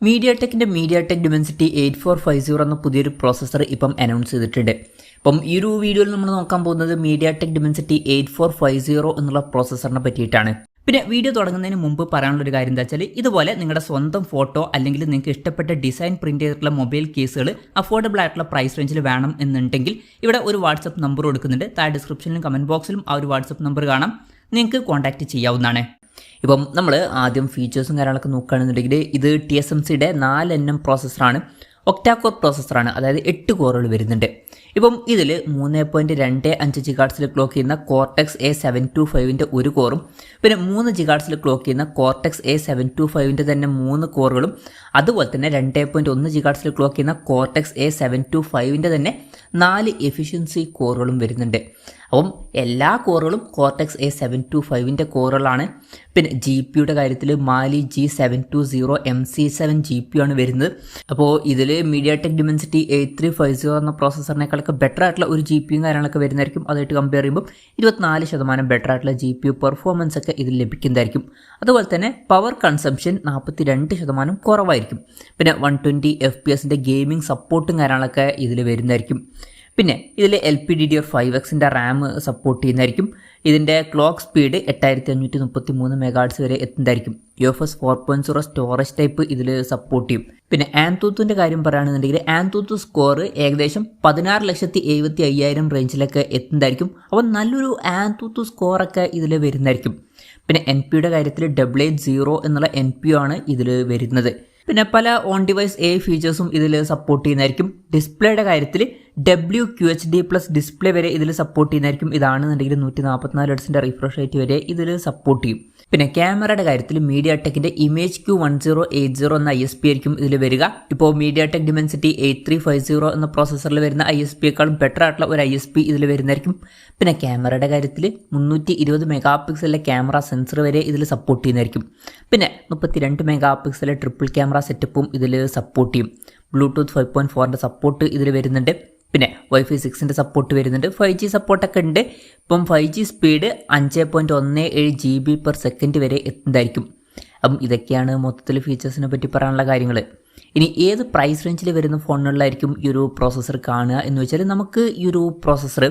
മീഡിയാടെക് Dimensity 8450 എന്ന പുതിയൊരു processor ഇപ്പം അനൗൺസ് ചെയ്തിട്ടുണ്ട്. ഇപ്പം ഈ ഒരു വീഡിയോയിൽ നമ്മൾ നോക്കാൻ പോകുന്നത് മീഡിയാടെക് ഡിമെൻസിറ്റി 8450 എന്നുള്ള പ്രോസസ്സറിനെ പറ്റിയിട്ടാണ്. പിന്നെ വീഡിയോ തുടങ്ങുന്നതിന് മുമ്പ് പറയാനുള്ളൊരു കാര്യം എന്താ വെച്ചാൽ, ഇതുപോലെ നിങ്ങളുടെ സ്വന്തം ഫോട്ടോ അല്ലെങ്കിൽ നിങ്ങൾക്ക് ഇഷ്ടപ്പെട്ട ഡിസൈൻ പ്രിന്റ് ചെയ്തിട്ടുള്ള മൊബൈൽ കേസുകൾ അഫോർഡബിൾ ആയിട്ടുള്ള പ്രൈസ് റേഞ്ചിൽ വേണം എന്നുണ്ടെങ്കിൽ ഇവിടെ ഒരു വാട്സപ്പ് നമ്പർ കൊടുക്കുന്നുണ്ട്. താഴെ ഡിസ്ക്രിപ്ഷനിലും കമന്റ് ബോക്സിലും ആ ഒരു വാട്സപ്പ് നമ്പർ കാണാം, നിങ്ങൾക്ക് കോൺടാക്ട് ചെയ്യാവുന്നതാണ്. ഇപ്പം നമ്മൾ ആദ്യം ഫീച്ചേഴ്സും കാര്യങ്ങളൊക്കെ നോക്കുകയാണെന്നുണ്ടെങ്കിൽ ഇത് TSMCയുടെ 4nm പ്രോസസ്സറാണ്, ഒക്ടാകോർ പ്രോസസ്സറാണ്, അതായത് 8 കോറുകൾ വരുന്നുണ്ട്. ഇപ്പം ഇതിൽ 3.25 GHz ക്ലോക്ക് ചെയ്യുന്ന കോർട്ടെക്സ് A725ൻ്റെ ഒരു കോറും പിന്നെ 3 GHz ക്ലോക്ക് ചെയ്യുന്ന കോർട്ടെക്സ് A725ൻ്റെ തന്നെ 3 കോറുകളും അതുപോലെ തന്നെ 2.1 GHz ക്ലോക്ക് ചെയ്യുന്ന കോർട്ടെക്സ് A725ൻ്റെ തന്നെ 4 എഫിഷ്യൻസി കോറുകളും വരുന്നുണ്ട്. അപ്പം എല്ലാ കോറുകളും കോർട്ടെക്സ് A725ൻ്റെ കോറുകളാണ്. പിന്നെ GPUയുടെ കാര്യത്തിൽ മാലി G720 MC7 GPU ആണ് വരുന്നത്. അപ്പോൾ ഇതിൽ മീഡിയാടെക് ഡിമെൻസിറ്റി 8350 എന്ന പ്രോസസ്സറിനേക്കാളൊക്കെ ബെറ്റർ ആയിട്ടുള്ള ഒരു GPU കാര്യങ്ങളൊക്കെ വരുന്നതായിരിക്കും. അതായിട്ട് കമ്പയർ ചെയ്യുമ്പോൾ 24% ബെറ്റർ ആയിട്ടുള്ള GPU പെർഫോമൻസ് ഒക്കെ ഇതിൽ ലഭിക്കുന്നതായിരിക്കും. അതുപോലെ തന്നെ പവർ കൺസംഷൻ 42% കുറവായിരിക്കും. പിന്നെ 120 FPS ഗെയിമിംഗ് സപ്പോർട്ടും കാര്യങ്ങളൊക്കെ ഇതിൽ വരുന്നതായിരിക്കും. പിന്നെ ഇതിൽ LPDDR5Xൻ്റെ റാം സപ്പോർട്ട് ചെയ്യുന്നതായിരിക്കും. ഇതിൻ്റെ ക്ലോക്ക് സ്പീഡ് 8533 MHz വരെ എത്തുന്നതായിരിക്കും. UFS 4.0 സ്റ്റോറേജ് ടൈപ്പ് ഇതിൽ സപ്പോർട്ട് ചെയ്യും. പിന്നെ ആൻതൂത്തിൻ്റെ കാര്യം പറയുകയാണെന്നുണ്ടെങ്കിൽ ആൻതൂത്ത് സ്കോർ ഏകദേശം 16,75,000 റേഞ്ചിലൊക്കെ എത്തുന്നതായിരിക്കും. അപ്പോൾ നല്ലൊരു ആൻതൂത്ത് സ്കോറൊക്കെ ഇതിൽ വരുന്നതായിരിക്കും. പിന്നെ NPUയുടെ കാര്യത്തിൽ 880 എന്നുള്ള NPU ആണ് ഇതിൽ വരുന്നത്. പിന്നെ പല ഓൺ ഡിവൈസ് AI ഫീച്ചേഴ്സും ഇതിൽ സപ്പോർട്ട് ചെയ്യുന്നതായിരിക്കും. ഡിസ്പ്ലേയുടെ കാര്യത്തിൽ WQHD+ ഡിസ്പ്ലേ വരെ ഇതിൽ സപ്പോർട്ട് ചെയ്യുന്നതായിരിക്കും. ഇതാണെന്നുണ്ടെങ്കിൽ 144 Hz റിഫ്രഷ് റേറ്റ് വരെ ഇതിൽ സപ്പോർട്ട് ചെയ്യും. പിന്നെ ക്യാമറയുടെ കാര്യത്തിൽ മീഡിയാടെക്കിൻ്റെ ImageQ1080 എന്ന ISP ആയിരിക്കും ഇതിൽ വരിക. ഇപ്പോൾ മീഡിയാടെക് ഡിമെൻസിറ്റി 8350 എന്ന പ്രോസസ്സറിൽ വരുന്ന ISPയേക്കാളും ബെറ്റർ ആയിട്ടുള്ള ഒരു ISP ഇതിൽ വരുന്നതായിരിക്കും. പിന്നെ ക്യാമറയുടെ കാര്യത്തിൽ 320 MP ക്യാമറ സെൻസർ വരെ ഇതിൽ സപ്പോർട്ട് ചെയ്യുന്നതായിരിക്കും. പിന്നെ 32 MP ട്രിപ്പിൾ ക്യാമറ സെറ്റപ്പും ഇതിൽ സപ്പോർട്ട് ചെയ്യും. ബ്ലൂടൂത്ത് 5.4ൻ്റെ സപ്പോർട്ട് ഇതിൽ വരുന്നുണ്ട്. പിന്നെ Wi-Fi 6ൻ്റെ സപ്പോർട്ട് വരുന്നുണ്ട്. 5G സപ്പോർട്ടൊക്കെ ഉണ്ട്. ഇപ്പം 5G സ്പീഡ് 5.17 GB/s വരെ എത്തുന്നതായിരിക്കും. അപ്പം ഇതൊക്കെയാണ് മൊത്തത്തിൽ ഫീച്ചേഴ്സിനെ പറ്റി പറയാനുള്ള കാര്യങ്ങൾ. ഇനി ഏത് പ്രൈസ് റേഞ്ചിൽ വരുന്ന ഫോണുകളിലായിരിക്കും ഈ ഒരു പ്രോസസ്സർ കാണുക എന്ന് വെച്ചാൽ, നമുക്ക് ഈ ഒരു പ്രോസസ്സർ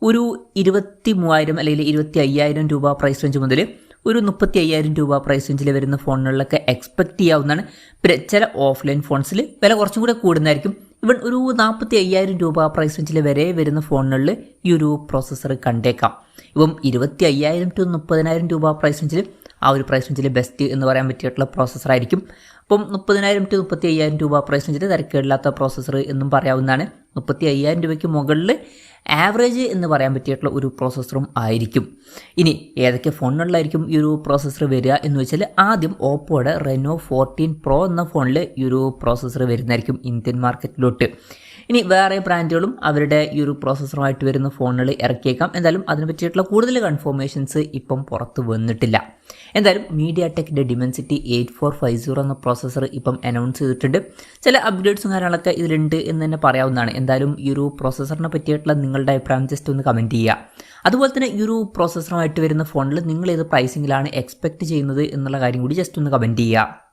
ഒരു 23,000 അല്ലെങ്കിൽ 25,000 രൂപ പ്രൈസ് റേഞ്ച് മുതൽ ഒരു 35,000 രൂപ പ്രൈസ് റേഞ്ചിൽ വരുന്ന ഫോണുകളിലൊക്കെ എക്സ്പെക്റ്റ് ചെയ്യാവുന്നതാണ്. പിന്നെ ചില ഓഫ്ലൈൻ ഫോൺസിൽ വില കുറച്ചും കൂടെ കൂടുന്നതായിരിക്കും. ഇവൻ ഒരു 45,000 രൂപ പ്രൈസ് റേഞ്ചിൽ വരെ വരുന്ന ഫോണുകളിൽ ഈ ഒരു പ്രോസസ്സർ കണ്ടേക്കാം. ഇപ്പം 25,000 to 30,000 രൂപ പ്രൈസ് റേഞ്ചിൽ ആ ഒരു പ്രൈസ് റേഞ്ചിൽ ബെസ്റ്റ് എന്ന് പറയാൻ പറ്റിയിട്ടുള്ള പ്രോസസ്സർ ആയിരിക്കും. അപ്പം 30,000 to 35,000 രൂപ പ്രൈസ് റേഞ്ചിൽ തിരക്കേടില്ലാത്ത പ്രോസസ്സർ എന്നും പറയാവുന്നതാണ്. 35,000 രൂപയ്ക്ക് മുകളിൽ ആവറേജ് എന്ന് പറയാൻ പറ്റിയിട്ടുള്ള ഒരു പ്രോസസ്സറും ആയിരിക്കും. ഇനി ഏതൊക്കെ ഫോണുകളിലായിരിക്കും ഈ ഒരു പ്രോസസ്സർ വരിക എന്ന് വെച്ചാൽ, ആദ്യം ഓപ്പോയുടെ Reno 14 Pro എന്ന ഫോണിൽ ഈ ഒരു പ്രോസസ്സർ വരുന്നതായിരിക്കും ഇന്ത്യൻ മാർക്കറ്റിലോട്ട്. ഇനി വേറെ ബ്രാൻഡുകളും അവരുടെ ഈ ഒരു പ്രോസസ്സറുമായിട്ട് വരുന്ന ഫോണുകൾ ഇറക്കിയേക്കാം. എന്തായാലും അതിനെ പറ്റിയിട്ടുള്ള കൂടുതൽ കൺഫർമേഷൻസ് ഇപ്പം പുറത്ത് വന്നിട്ടില്ല. എന്തായാലും മീഡിയാടെക്കിൻ്റെ ഡിമെൻസിറ്റി 8450 എന്ന പ്രോസസ്സർ ഇപ്പം അനൗൺസ് ചെയ്തിട്ടുണ്ട്. ചില അപ്ഡേറ്റ്സും കാര്യങ്ങളൊക്കെ ഇതിലുണ്ട് എന്ന് തന്നെ പറയാവുന്നതാണ്. എന്തായാലും ഈ ഒരു പ്രോസസ്സറിനെ പറ്റിയിട്ടുള്ള നിങ്ങളുടെ അഭിപ്രായം ജസ്റ്റ് ഒന്ന് കമൻറ്റ് ചെയ്യുക. അതുപോലെ തന്നെ ഈ ഒരു പ്രോസസ്സറുമായിട്ട് വരുന്ന ഫോണിൽ നിങ്ങൾ ഏത് പ്രൈസിങ്ങിലാണ് എക്സ്പെക്റ്റ് ചെയ്യുന്നത് എന്നുള്ള കാര്യം കൂടി ജസ്റ്റ് ഒന്ന് കമൻറ്റ് ചെയ്യുക.